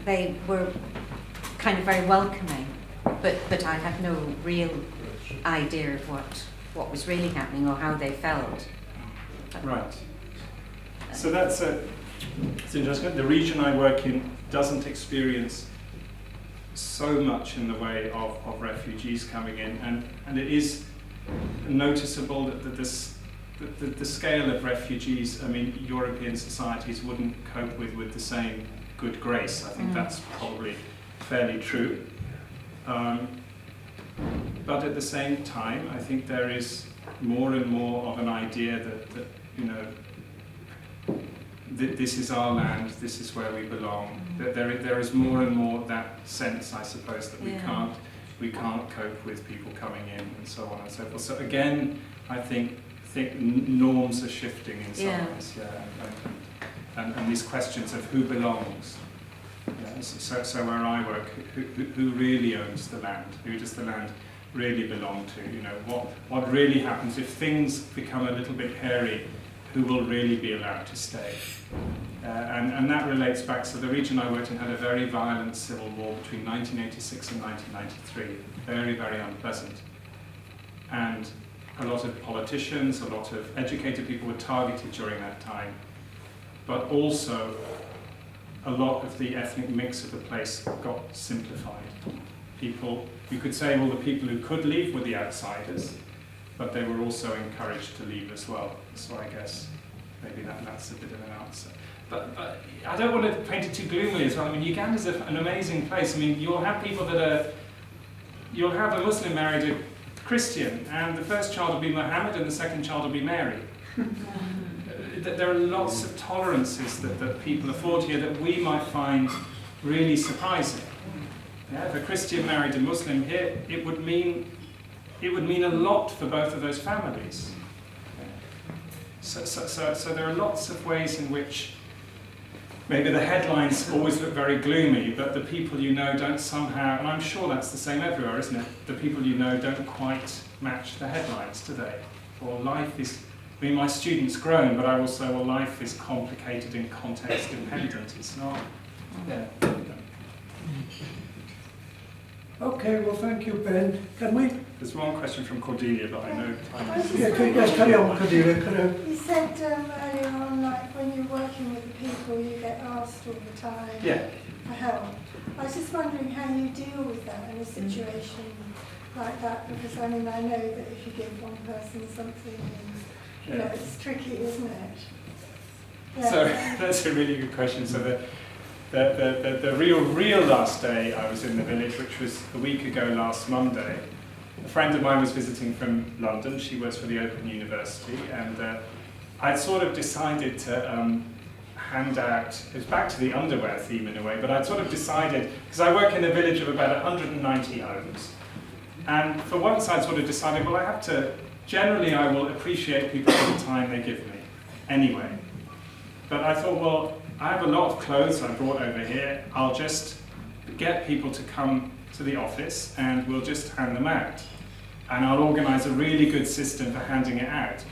they were kind of very welcoming, but I had no real idea of what was really happening or how they felt. Right. So it's interesting. The region I work in doesn't experience so much in the way of refugees coming in, and it is noticeable that the scale of refugees, I mean, European societies wouldn't cope with the same good grace. I think that's probably fairly true. But at the same time, I think there is more and more of an idea that you know, this is our land, this is where we belong. That there is more and more that sense, I suppose, that we can't cope with people coming in and so on and so forth. So again, I think norms are shifting in some ways, and these questions of who belongs. Yeah, so where I work, who really owns the land? Who does the land really belong to? You know, what really happens if things become a little bit hairy? Who will really be allowed to stay? And that relates back, so the region I worked in had a very violent civil war between 1986 and 1993, very, very unpleasant. And a lot of politicians, a lot of educated people were targeted during that time, but also a lot of the ethnic mix of the place got simplified. People, you could say, well, the people who could leave were the outsiders, but they were also encouraged to leave as well. So I guess maybe that's a bit of an answer. But I don't want to paint it too gloomily as well. I mean, Uganda's an amazing place. I mean, you'll have people you'll have a Muslim married a Christian, and the first child will be Muhammad and the second child will be Mary. There are lots of tolerances that people afford here that we might find really surprising. Yeah, if a Christian married a Muslim here, it would mean a lot for both of those families. So there are lots of ways in which maybe the headlines always look very gloomy, but the people you know don't somehow, and I'm sure that's the same everywhere, isn't it? The people you know don't quite match the headlines, do they? Or life is, I mean, my student's grown, but I will say, well, life is complicated and context dependent. It's not. Yeah. Okay, well, thank you, Ben. Can we? There's one question from Cordelia, but I know time is... Yes, carry on, Cordelia. You said earlier on, like, when you're working with the people, you get asked all the time for help. I was just wondering how you deal with that in a situation like that, because I mean, I know that if you give one person something, you know, it's tricky, isn't it? Yeah. So that's a really good question. So the real last day I was in the village, which was a week ago last Monday, a friend of mine was visiting from London. She works for the Open University, and I'd sort of decided to hand out, it was back to the underwear theme in a way, but I'd sort of decided, because I work in a village of about 190 homes, and for once I'd sort of decided, well, I have to, generally I will appreciate people for the time they give me, anyway. But I thought, well, I have a lot of clothes I brought over here. I'll just get people to come to the office and we'll just hand them out. And I'll organise a really good system for handing it out.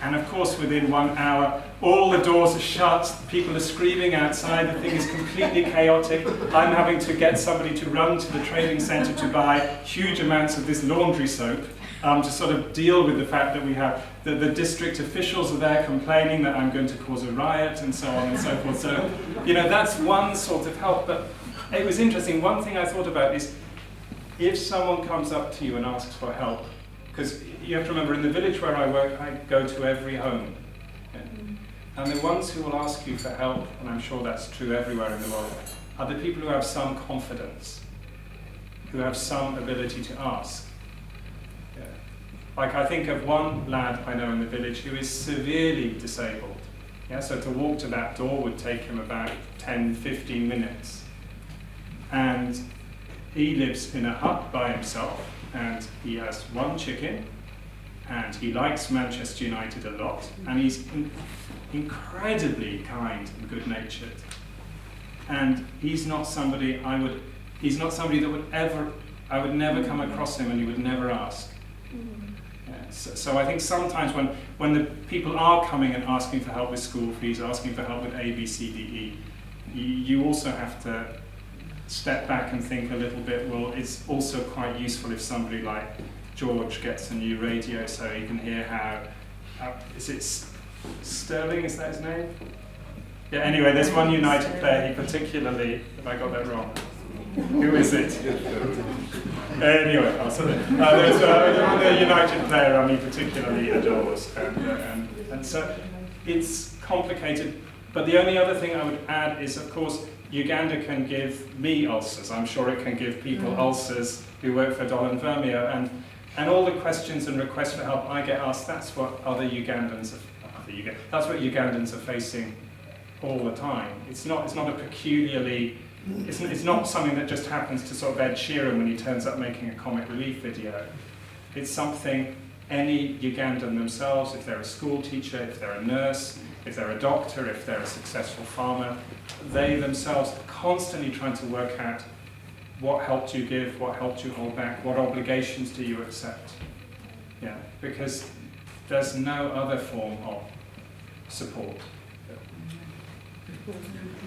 And of course, within 1 hour, all the doors are shut, people are screaming outside, the thing is completely chaotic. I'm having to get somebody to run to the trading centre to buy huge amounts of this laundry soap. To sort of deal with the fact that we have the district officials are there complaining that I'm going to cause a riot and so on and so forth. So, you know, that's one sort of help. But it was interesting. One thing I thought about is if someone comes up to you and asks for help, because you have to remember, in the village where I work, I go to every home. And the ones who will ask you for help, and I'm sure that's true everywhere in the world, are the people who have some confidence, who have some ability to ask. Like, I think of one lad I know in the village who is severely disabled. Yeah, so to walk to that door would take him about 10, 15 minutes. And he lives in a hut by himself, and he has one chicken, and he likes Manchester United a lot, and he's incredibly kind and good-natured. And he's not somebody I would never come across him and he would never ask. So I think sometimes when the people are coming and asking for help with school fees, asking for help with A, B, C, D, E, you also have to step back and think a little bit, well, it's also quite useful if somebody like George gets a new radio so he can hear how, is it Sterling, is that his name? Yeah, anyway, there's one United player he particularly, have I got that wrong? Who is it? Anyway, there's a United player he particularly adores, and so it's complicated. But the only other thing I would add is, of course, Uganda can give me ulcers. I'm sure it can give people ulcers who work for Dolen Ffermio, and all the questions and requests for help I get asked. That's what that's what Ugandans are facing all the time. It's not a peculiarly. It's not something that just happens to sort of Ed Sheeran when he turns up making a comic relief video. It's something any Ugandan themselves, if they're a school teacher, if they're a nurse, if they're a doctor, if they're a successful farmer, they themselves are constantly trying to work out what help do you give, what help do you hold back, what obligations do you accept. Yeah, because there's no other form of support.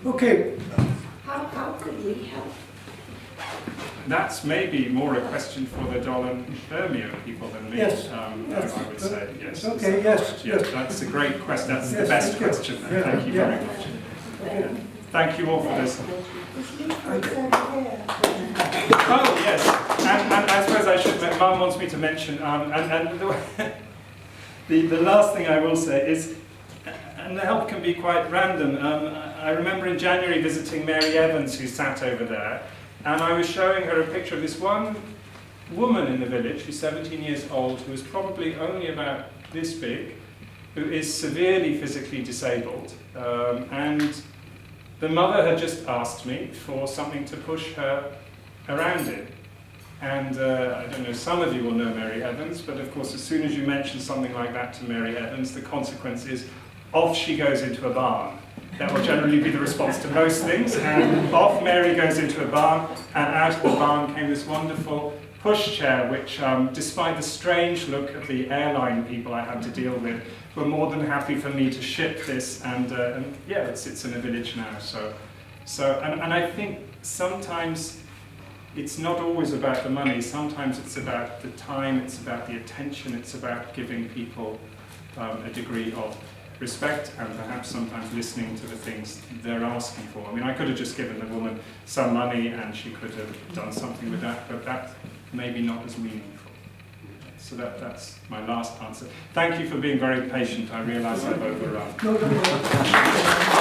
Okay. How could we help? That's maybe more a question for the Dolen Ffermio people than me. Yes. I would say. Yes. Okay, yes. That's a great question. That's the Yes, best thank you. question. Yeah, Thank you yeah. very much. Thank you all for this. It's leaflets over here. Oh, yes. And I suppose I should, Mum wants me to mention, the last thing I will say is, and the help can be quite random. I remember in January visiting Mary Evans, who sat over there, and I was showing her a picture of this one woman in the village, who's 17 years old, who is probably only about this big, who is severely physically disabled. And the mother had just asked me for something to push her around in. And I don't know, some of you will know Mary Evans, but of course as soon as you mention something like that to Mary Evans, the consequence is off she goes into a barn. That will generally be the response to most things. And off Mary goes into a barn, and out of the barn came this wonderful pushchair, which, despite the strange look of the airline people I had to deal with, were more than happy for me to ship this. And yeah, it sits in a village now. And I think sometimes it's not always about the money. Sometimes it's about the time, it's about the attention, it's about giving people a degree of respect and perhaps sometimes listening to the things they're asking for. I mean, I could have just given the woman some money and she could have done something with that, but that's maybe not as meaningful. So that's my last answer. Thank you for being very patient. I realise I've overrun. No.